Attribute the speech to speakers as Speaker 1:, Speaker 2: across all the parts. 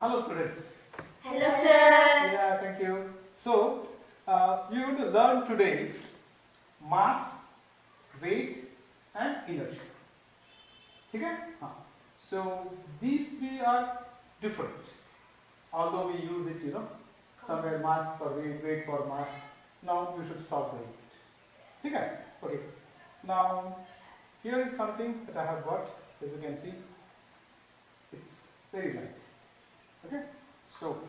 Speaker 1: Hello students.
Speaker 2: Hello sir.
Speaker 1: Yeah, thank you. So, we are going to learn today mass, weight and inertia. Okay? So, these three are different. Although we use it, somewhere mass for weight, weight for mass. Now you should stop doing it. Okay. Now, here is something that I have got. As you can see, it's very light. Okay, so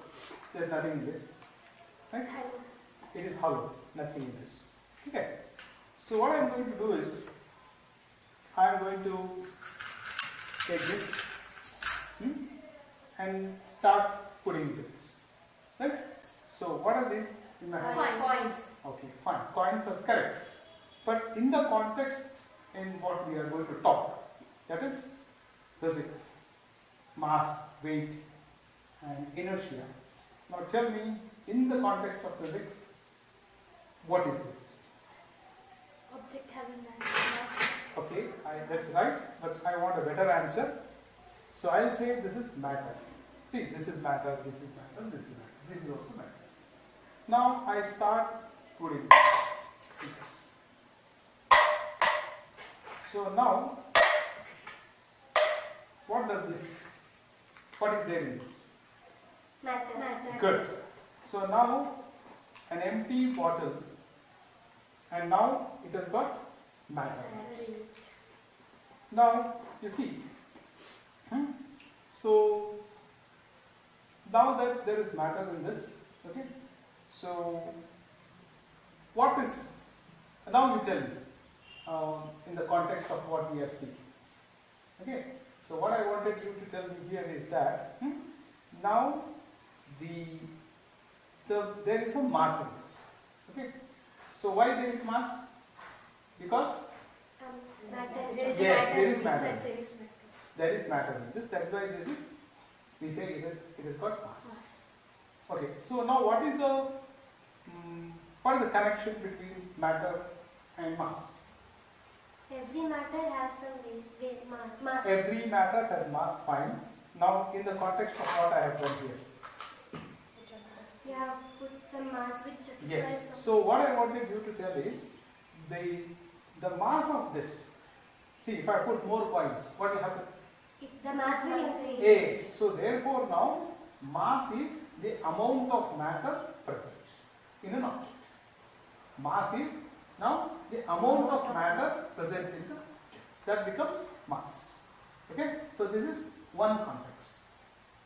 Speaker 1: there's nothing in this, right? It is hollow, nothing in this. Okay, so what I'm going to do is, I'm going to take this and start putting this, right? So what are these in my hand?
Speaker 2: Coins.
Speaker 1: Okay, fine. Coins are correct, but in the context in what we are going to talk, that is physics, mass, weight, and inertia. Now tell me, in the context of physics, what is this?
Speaker 2: Object having mass.
Speaker 1: Okay, that's right, but I want a better answer. So I'll say this is matter. See, this is matter, this is matter, this is matter, this is also matter. Now I start putting this. So now, what does this? What is there in this?
Speaker 2: Matter.
Speaker 1: Good. So now an empty bottle, and now it has got matter. Now you see. So now that there is matter in this, okay. So what is? Now you tell me in the context of what we are speaking. Okay. So what I wanted you to tell me here is that now there is some mass in this. Okay. So why there is mass? Because yes, there is matter. There is matter in this. That's why this is. We say it has got mass. Okay. So now what is the connection between matter and mass?
Speaker 2: Every matter has some weight, mass.
Speaker 1: Every matter has mass. Fine. Now in the context of what I have done here.
Speaker 2: You have put some mass which
Speaker 1: Yes. So what I wanted you to tell is the mass of this. See, if I put more coins, what will happen?
Speaker 2: The mass will increase.
Speaker 1: Yes. So therefore now mass is the amount of matter present in an object. Mass is now the amount of matter present in the object. That becomes mass. Okay. So this is one context.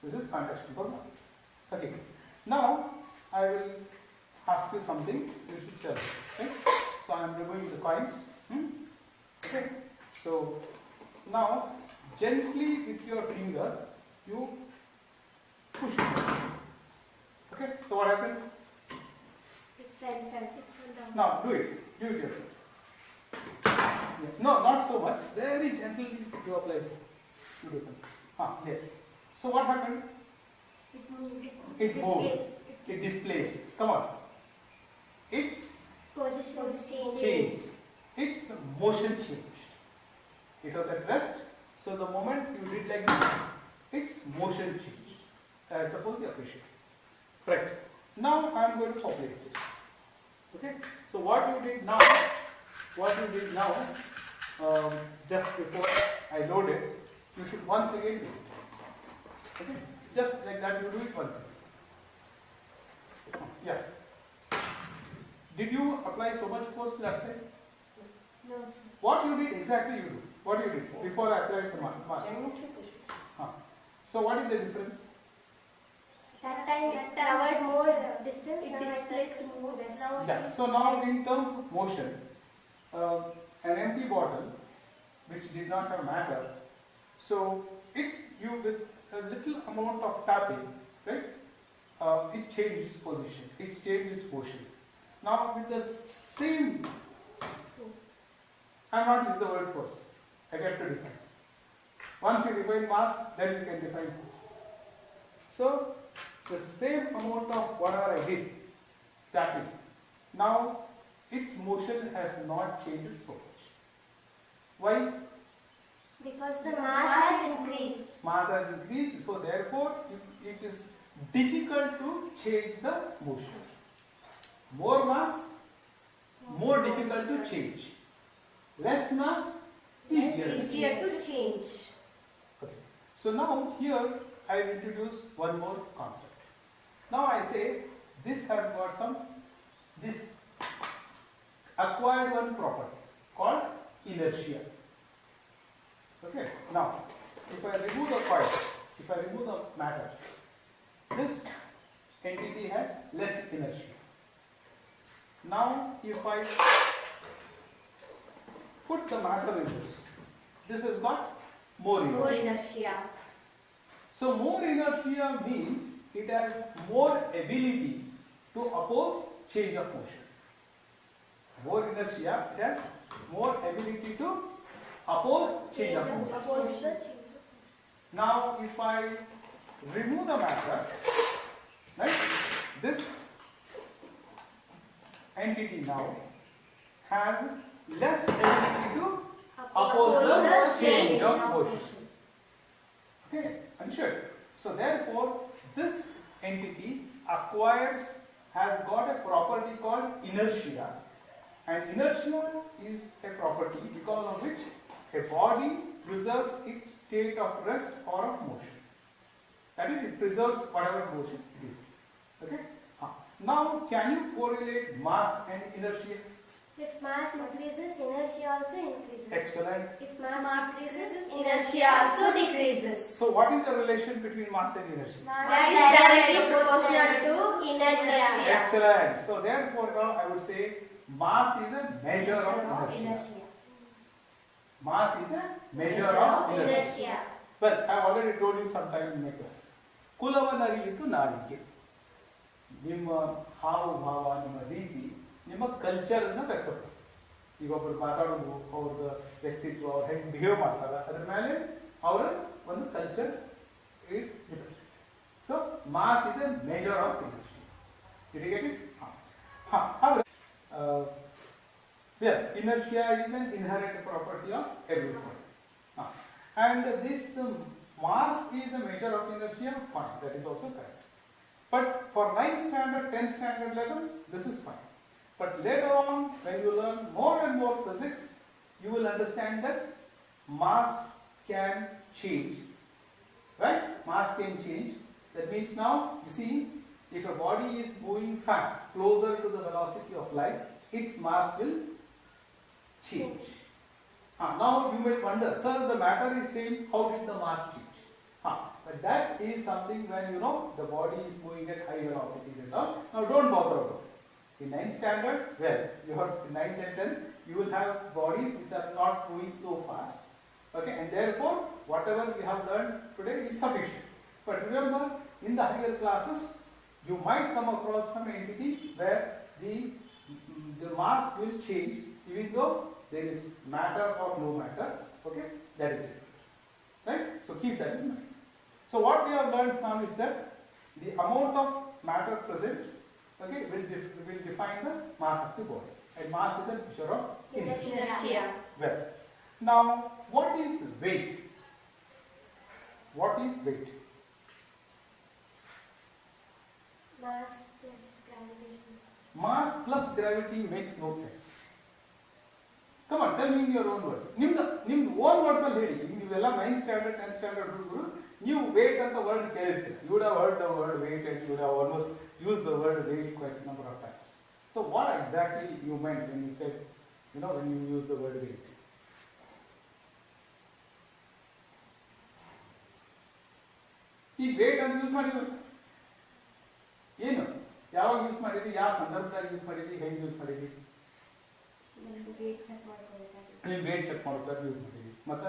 Speaker 1: This is context number one. Okay. Now I will ask you something. You should tell me. Okay. So I am removing the coins. Okay. So now gently with your finger you push it. Okay. So what happened?
Speaker 2: It fell down.
Speaker 1: Now do it. Do it yourself. Yeah. No, not so much. Very gently you apply it. You do something. Yes. So what happened?
Speaker 2: It moved.
Speaker 1: It moved. It displaced. Come on. Its
Speaker 2: Position was
Speaker 1: changed. Its motion changed. It was at rest. So the moment you did like this, its motion changed. I suppose you appreciate. Right. Now I am going to populate it. Okay. So what you did now, just before I load it, you should once again do it. Okay. Just like that, you do it once again. Yeah. Did you apply so much force last time?
Speaker 2: No.
Speaker 1: What you did exactly you do? What you did before I applied the mass? So what is the difference?
Speaker 2: That time it covered more distance. It displaced more distance.
Speaker 1: Yeah. So now in terms of motion, an empty bottle which did not have matter, so it's you with a little amount of tapping, right? It changed its position. It changed its motion. Now with the same, I am not use the word force. I get to define. Once you define mass, then you can define force. So the same amount of whatever I did, tapping, now its motion has not changed so much. Why?
Speaker 2: Because the mass has increased.
Speaker 1: Mass has increased, so therefore it is difficult to change the motion. More mass, more difficult to change. Less mass, easier
Speaker 2: to change.
Speaker 1: Okay. So now here I will introduce one more concept. Now I say this has got this acquired one property called inertia. Okay. Now if I remove the coil, if I remove the matter, this entity has less inertia. Now if I put the matter in this has got more inertia. So more inertia means it has more ability to oppose change of motion. More inertia, it has more ability to oppose change of motion. Now if I remove the matter, right, this entity now has less ability to oppose the change of motion. Okay, understood? So therefore, this entity has got a property called inertia, and inertia is a property because of which a body preserves its state of rest or of motion. That is, it preserves whatever motion it is. Okay? Now, can you correlate mass and inertia?
Speaker 2: If mass increases, inertia also increases.
Speaker 1: Excellent.
Speaker 2: If mass decreases, inertia also decreases.
Speaker 1: So, what is the relation between mass and inertia?
Speaker 2: That is directly proportional to inertia.
Speaker 1: Excellent. So, therefore, now I would say mass is a measure of inertia. Mass is a measure of inertia. Well, I have already told you sometime in my class. ಕುಲವನರಿಯಿತು ನಾಲಿಗೆ. ನಿಮ್ಮ ಹಾವು ಭಾವ, ನಿಮ್ಮ ರೀತಿ, ನಿಮ್ಮ culture ಅನ್ನು ವ್ಯಕ್ತಪಡಿಸ್ತದೆ. ಈಗ ಒಬ್ಬರು ಮಾತಾಡೋದು, ಅವ್ರದ್ದು ವ್ಯಕ್ತಿತ್ವ, ಅವ್ರು ಹೆಂಗೆ ಬಿಹೇವ್ ಮಾಡ್ತಾರೆ, ಅದ್ರ ಮೇಲೆ ಅವರ ಒಂದು culture is depend. So mass is a measure of inertia. Did you get it? Inertia is an inherent property of everything. And this mass is a measure of inertia, fine, that is also correct. But for 9th standard, 10th standard level, this is fine. But later on, when you learn more and more physics, you will understand that mass can change. Right? Mass can change. That means now, you see, if a body is moving fast, closer to the velocity of light, its mass will change. Now you may wonder, sir, the matter is same, how did the mass change? But that is something when you know the body is moving at high velocities and all. Now don't bother about it. In 9th standard, well, you are in 9th and 10th, you will have bodies which are not moving so fast. Okay, and therefore, whatever we have learned today is sufficient. But remember, in the higher classes, you might come across some entity where the mass will change, even though there is matter or no matter. Okay, that is it. Right? So keep that in mind. So what we have learned now is that the amount of matter present, okay, will define the mass of the body. And mass is a measure of inertia. Well, now what is weight? What is weight?
Speaker 2: Mass plus gravitation.
Speaker 1: Mass plus gravity makes no sense. Come on, tell me in your own words. ನಿಮ್ಮ own words ಅಲ್ಲಿ ಹೇಳಿ. ನೀವೆಲ್ಲ 9th standard, 10th standard ಹುಡುಗರು, ನೀವು weight ಅಂತ word ಕೇಳಿರ್ತೀರಿ. You would have heard the word weight and you would have almost used the word weight quite a number of times. So what exactly you meant when you said, when you use the word weight? ಈ weight ಅಂತ use ಮಾಡಿದ್ರು ಏನು? ಯಾವಾಗ use ಮಾಡಿದ್ರಿ? ಯಾವ ಸಂದರ್ಭದಾಗ use ಮಾಡಿದ್ರಿ? ಹೆಂಗೆ ಯೂಸ್ ಮಾಡಿದ್ರಿ? ನೀವು ವೇಟ್ ಚೆಕ್ ಮಾಡೋಕೆ ಯೂಸ್ ಮಾಡಿದ್ರಿ. ಮತ್ತೆ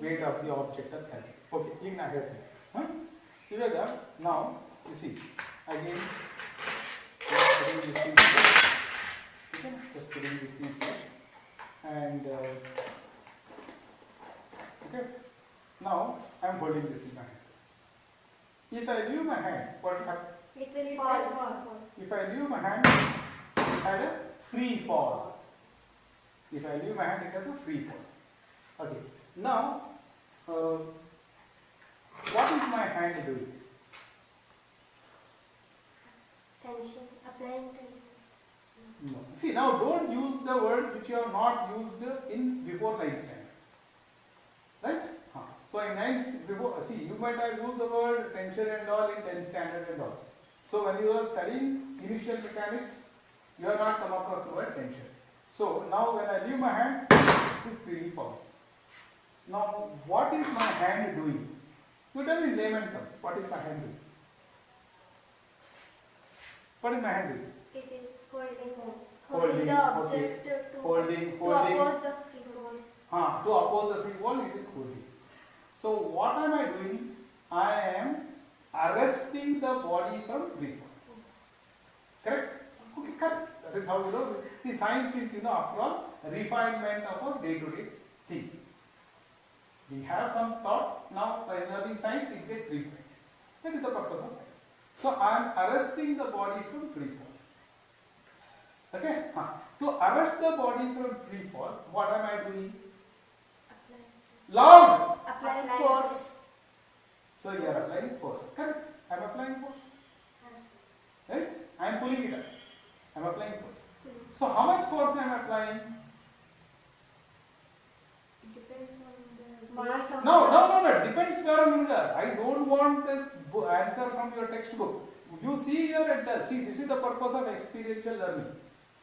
Speaker 1: ವೇಟ್ ಆಫ್ ದಿ ಆಬ್ಜೆಕ್ಟ್ ಅಂತ ಹೇಳಿ. ಓಕೆ, ಈಗ ನಾ ಹೇಳ್ತೀನಿ. ಇವಾಗ ನಾವು see again just putting these things here and okay, now I am holding this in my hand. If I leave my hand, what happens?
Speaker 2: It will fall.
Speaker 1: If I leave my hand, it had a free fall. If I leave my hand, it has a free fall. Okay. Now, what is my hand doing?
Speaker 2: Tension. Applying tension.
Speaker 1: No. See, now don't use the words which you have not used in before 9th standard. Right? So in 9th, before, see, you might have used the word tension and all in 10th standard and all. So when you are studying initial mechanics, you have not come across the word tension. So now when I leave my hand, it is freely falling. Now what is my hand doing? You tell me in layman terms, what is my hand doing? What is my hand doing?
Speaker 2: It is holding
Speaker 1: Holding,
Speaker 2: the object
Speaker 1: okay.
Speaker 2: to
Speaker 1: Holding.
Speaker 2: oppose the free fall.
Speaker 1: To oppose the free fall, it is holding. So what am I doing? I am arresting the body from free fall. Correct? Okay, correct. That is how the science is, after all, a refinement of a day-to-day thing. We have some thought, now by learning science it gets refined. That is the purpose of science. So I am arresting the body from free fall. Okay? To arrest the body from free fall, what am I doing? Loud!
Speaker 2: Applying force.
Speaker 1: So you are applying force. Correct? I am applying force. Right? I am pulling it up. I am applying force. So how much force I am applying?
Speaker 2: It depends on the mass of
Speaker 1: No. Depends on I don't want the answer from your textbook. You see here and tell. See, this is the purpose of experiential learning.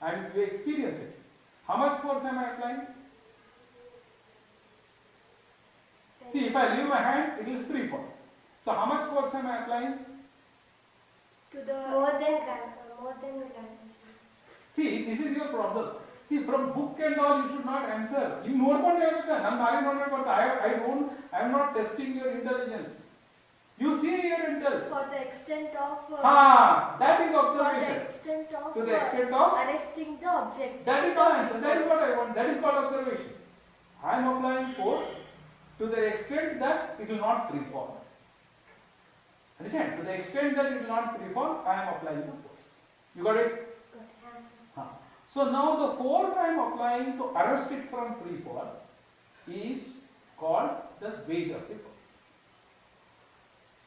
Speaker 1: And you experience it. How much force am I applying? See, if I leave my hand, it will free fall. So how much force am I applying?
Speaker 2: To the more than gravitation.
Speaker 1: See, this is your problem. See, from book and all, you should not answer. You know what I am not testing your intelligence. You see here and tell.
Speaker 2: For the extent of
Speaker 1: that is observation.
Speaker 2: For the extent of
Speaker 1: to the extent of
Speaker 2: arresting the object.
Speaker 1: That is my answer. That is what I want. That is called observation. I am applying force to the extent that it will not free fall. Understand? To the extent that it will not free fall, I am applying the force. You got it?
Speaker 2: Got it.
Speaker 1: So now the force I am applying to arrest it from free fall is called the weight of the body.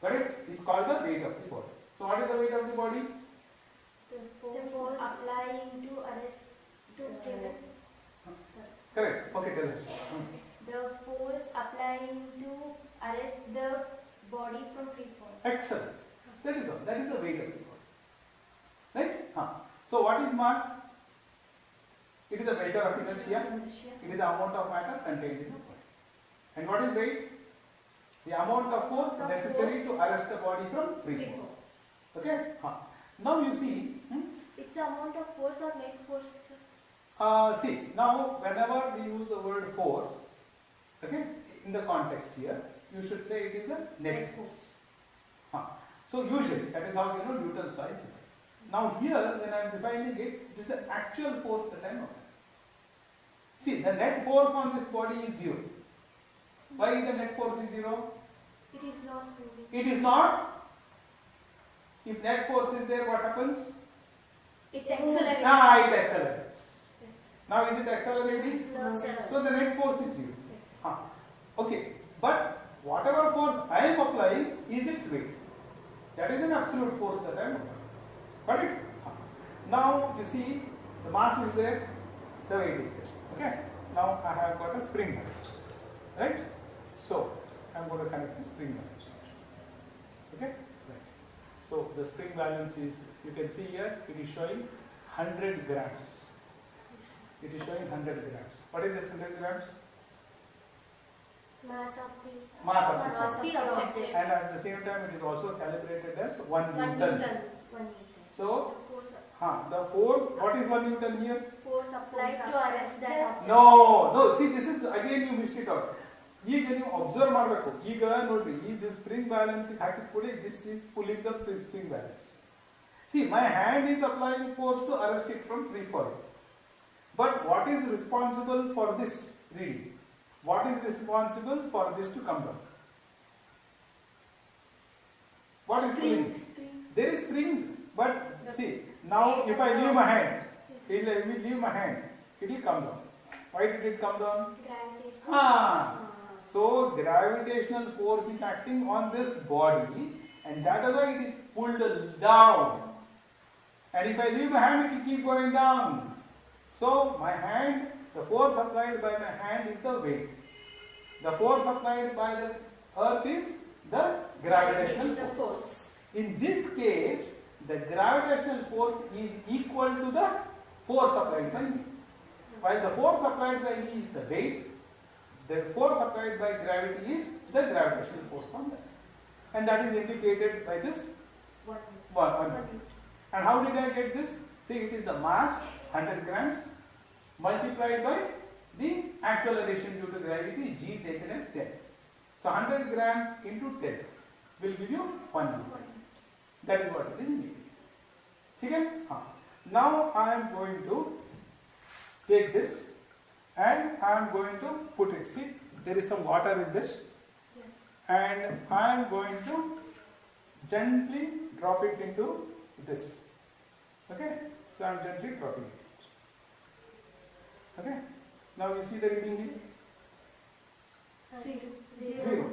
Speaker 1: Got it? It's called the weight of the body. So what is the weight of the body?
Speaker 2: The force applying to arrest to prevent.
Speaker 1: Correct. Okay, tell us.
Speaker 2: The force applying to arrest the body from free fall.
Speaker 1: Excellent. That is all. That is the weight of the body. Right? So what is mass? It is a measure of inertia. It is the amount of matter contained in the body. And what is weight? The amount of force necessary to arrest the body from free fall. Okay? Now you see.
Speaker 2: It's the amount of force or net force.
Speaker 1: See, now whenever we use the word force, okay, in the context here, you should say it is the net force. So usually, that is how Newton's law is defined. Now here, when I am defining it, it is the actual force that I am applying. See, the net force on this body is 0. Why the net force is 0?
Speaker 2: It is not moving.
Speaker 1: It is not. If net force is there, what happens?
Speaker 2: It accelerates.
Speaker 1: It accelerates.
Speaker 2: Yes.
Speaker 1: Now is it accelerating?
Speaker 2: No, sir.
Speaker 1: So the net force is 0. Okay, but whatever force I am applying is its weight. That is an absolute force that I am applying. Got it? Now you see the mass is there, the weight is there. Okay? Now I have got a spring balance. Right? So I am going to connect the spring balance. Okay? Right. So the spring balance is, you can see here, it is showing 100 grams. It is showing 100 grams. What is this 100 grams?
Speaker 2: Mass of the object.
Speaker 1: And at the same time, it is also calibrated as 1 Newton.
Speaker 2: 1 Newton.
Speaker 1: So, the force, what is 1 Newton here?
Speaker 2: Force applied to arrest that object.
Speaker 1: No, see, this is again you missed it out. ಈಗ ನೀವು observe ಮಾಡಬೇಕು. ಈಗ ನೋಡ್ರಿ, ಈ spring balance ಹಾಕಿದ ಕೂಡಲೇ this is pulling the spring balance. See, my hand is applying force to arrest it from free falling. But what is responsible for this reading? What is responsible for this to come down? What is pulling? There is spring, but see, now if I leave my hand, it will come down. Why did it come down?
Speaker 2: Gravitation.
Speaker 1: So gravitational force is acting on this body, and that is why it is pulled down. And if I leave my hand, it will keep going down. So my hand, the force applied by my hand is the weight. The force applied by the earth is the gravitational force. In this case, the gravitational force is equal to the force applied by me. While the force applied by me is the weight, the force applied by gravity is the gravitational force on that. And that is indicated by this 1 Newton. And how did I get this? See, it is the mass 100 grams multiplied by the acceleration due to gravity g taken as 10. So 100 grams into 10 will give you 1 Newton. That is what it is indicated. Okay? Now I am going to take this and I am going to put it. See, there is some water in this, and I am going to gently drop it into this. Okay? So I am gently dropping it. Okay? Now you see the reading here? 0.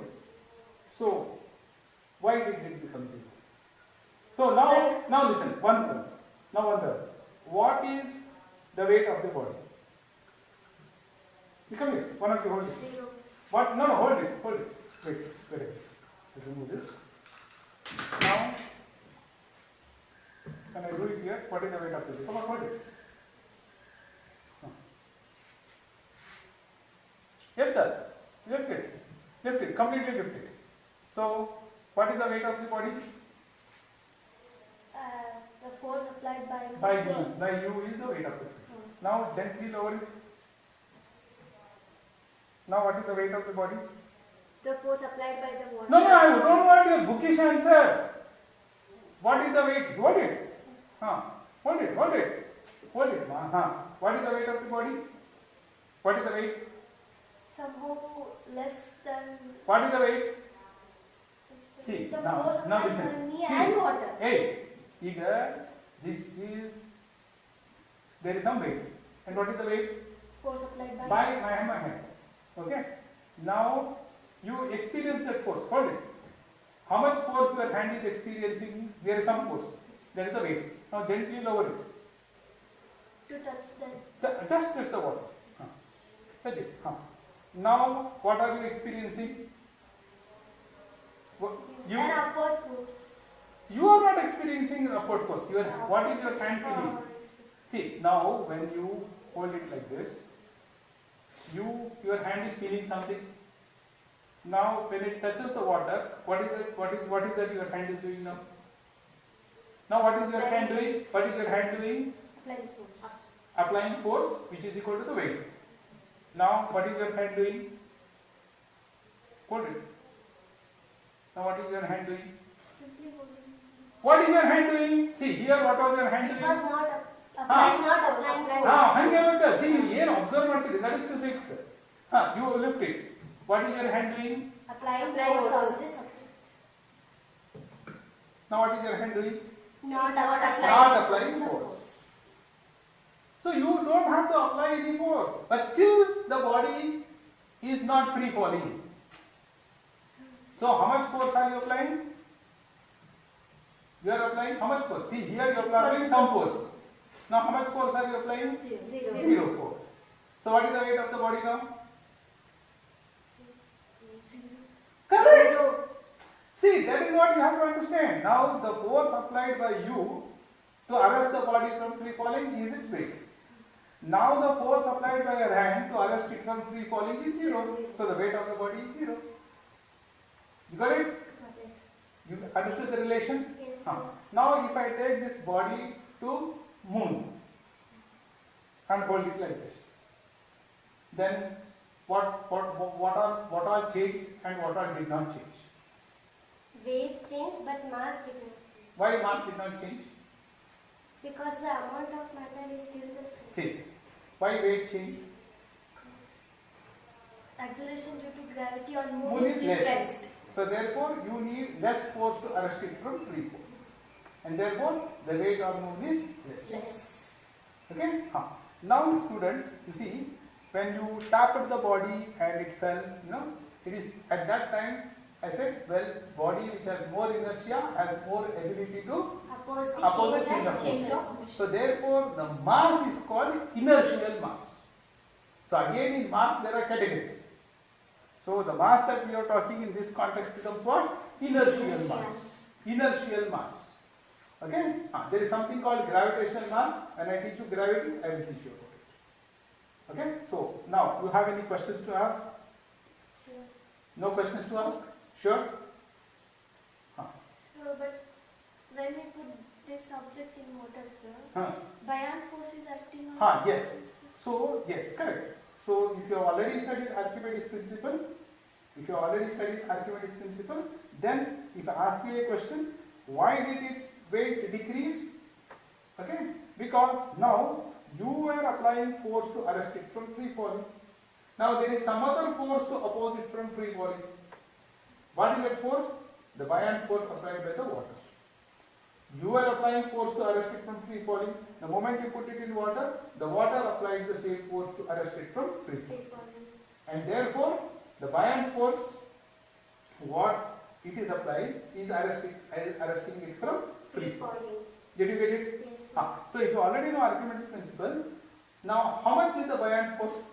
Speaker 1: So why did it become 0? So now listen, one thing. Now wonder, what is the weight of the body? You come here, one of you hold it.
Speaker 2: 0.
Speaker 1: What? No, hold it. Wait. Let's remove this. Now, can I do it here? What is the weight of the body? Come on, hold it. Lift it, completely lift it. So, what is the weight of the body?
Speaker 2: The force applied by
Speaker 1: you is the weight of the body. Now, gently lower it. Now, what is the weight of the body?
Speaker 2: The force applied by the water.
Speaker 1: No, I don't want your bookish answer. What is the weight? Hold it. Hold it. What is the weight of the body? What is the weight?
Speaker 2: Somehow less than.
Speaker 1: What is the weight? See,
Speaker 2: the
Speaker 1: now
Speaker 2: force applied
Speaker 1: listen.
Speaker 2: by me
Speaker 1: See,
Speaker 2: and water.
Speaker 1: Hey, here, there is some weight. And what is the weight?
Speaker 2: Force applied by
Speaker 1: By my hand. Okay? Now, you experience that force. Hold it. How much force your hand is experiencing? There is some force. That is the weight. Now, gently lower it.
Speaker 2: To touch that.
Speaker 1: Just touch the water. Touch it. Now, what are you experiencing?
Speaker 2: An upward force.
Speaker 1: You are not experiencing an upward force. What is your hand feeling? See, now when you hold it like this, your hand is feeling something. Now, when it touches the water, what is that your hand is doing now? Now, what is your hand doing? What is your hand doing? Applying force, which is equal to the weight. Now, what is your hand doing? Hold it. Now, what is your hand doing?
Speaker 2: Simply holding.
Speaker 1: What is your hand doing? See, here, what was your hand doing?
Speaker 2: It was not applying force.
Speaker 1: See, here, observe what that is physics. You lift it. What is your hand doing?
Speaker 2: Applying force.
Speaker 1: Now, what is your hand doing?
Speaker 2: Not
Speaker 1: applying force. So you don't have to apply any force, but still the body is not free falling. So how much force are you applying? You are applying how much force? See, here you are applying some force. Now how much force are you applying? Zero force. So what is the weight of the body now? Correct.
Speaker 2: Zero.
Speaker 1: See, that is what you have to understand. Now the force applied by you to arrest the body from free falling is its weight. Now the force applied by your hand to arrest it from free falling is 0. So the weight of the body is 0. You got it?
Speaker 2: Yes.
Speaker 1: You understood the relation?
Speaker 2: Yes.
Speaker 1: Now if I take this body to moon and hold it like this, then what all changed and what all did not change?
Speaker 2: Weight changed but mass did not change.
Speaker 1: Why mass did not change?
Speaker 2: Because the amount of matter is still the same.
Speaker 1: See, why weight changed?
Speaker 2: Acceleration due to gravity on
Speaker 1: Moon
Speaker 2: moon
Speaker 1: is
Speaker 2: is
Speaker 1: less.
Speaker 2: different.
Speaker 1: So therefore you need less force to arrest it from free fall. And therefore the weight on moon is less. Okay? Now students, you see, when you tapped the body and it fell, It is at that time I said, well, body which has more inertia has more ability to oppose the change of motion. So therefore, the mass is called inertial mass. So again, in mass there are categories. So the mass that we are talking in this context becomes what? Inertial mass. Inertial mass. Okay? There is something called gravitational mass. When I teach you gravity, I will teach you about it. Okay? So now, you have any questions to ask?
Speaker 2: Yes.
Speaker 1: No questions to ask? Sure?
Speaker 2: But when we put this object in water, sir,
Speaker 1: Huh.
Speaker 2: buoyant force is acting on
Speaker 1: Yes. So, yes, correct. So, if you have already studied Archimedes principle, then if I ask you a question, why did its weight decrease? Okay, because now you were applying force to arrest it from free falling. Now there is some other force to oppose it from free falling. What is that force? The buoyant force applied by the water. You are applying force to arrest it from free falling. The moment you put it in water, the water applies the same force to arrest it from free falling. And therefore, the buoyant force, what it is applied, is arresting it from free falling. Did you get it?
Speaker 2: Yes.
Speaker 1: So if you already know Archimedes principle, now how much is the buoyant force?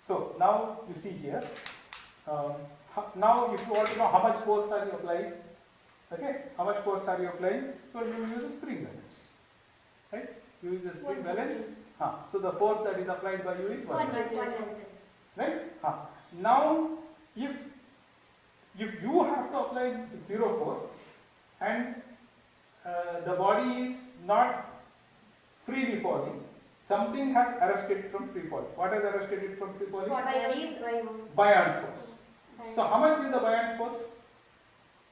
Speaker 1: So now you see here. Now if you want to know how much force are you applying, okay, how much force are you applying? So you use a spring balance, right? You use a spring balance. So the force that is applied by you is 1 Newton, right? Now if you have to apply zero force and the body is not freely falling, something has arrested it from free falling. What has arrested it from free falling? Buoyant force. So how much is the buoyant force?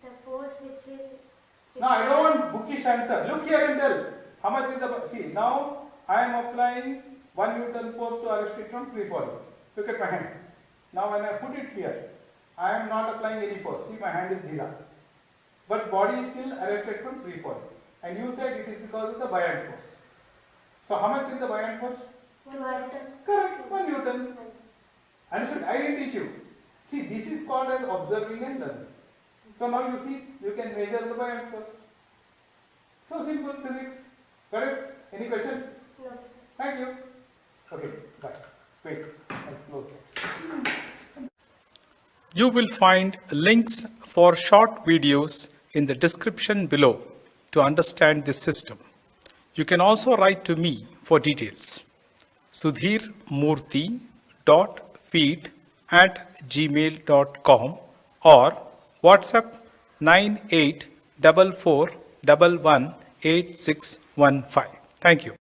Speaker 2: The force which will...
Speaker 1: Now I don't want bookish answer. Look here and tell. How much is the... See, now I am applying 1 Newton force to arrest it from free falling. Look at my hand. Now when I put it here, I am not applying any force. See, my hand is dhila. But body is still arrested from free falling. And you said it is because of the buoyant force. So how much is the buoyant force?
Speaker 2: 1 Newton.
Speaker 1: Correct, 1 Newton. Understood? I didn't teach you. See, this is called as observing and learning. So now you see, you can measure the buoyant force. So simple physics. Correct? Any question?
Speaker 2: No, sir.
Speaker 1: Thank you. Okay, bye. Wait, I'll close that. You will find links for short videos in the description below to understand this system. You can also write to me for details. sudhirmurthy.feed@gmail.com or WhatsApp 9844118615. Thank you.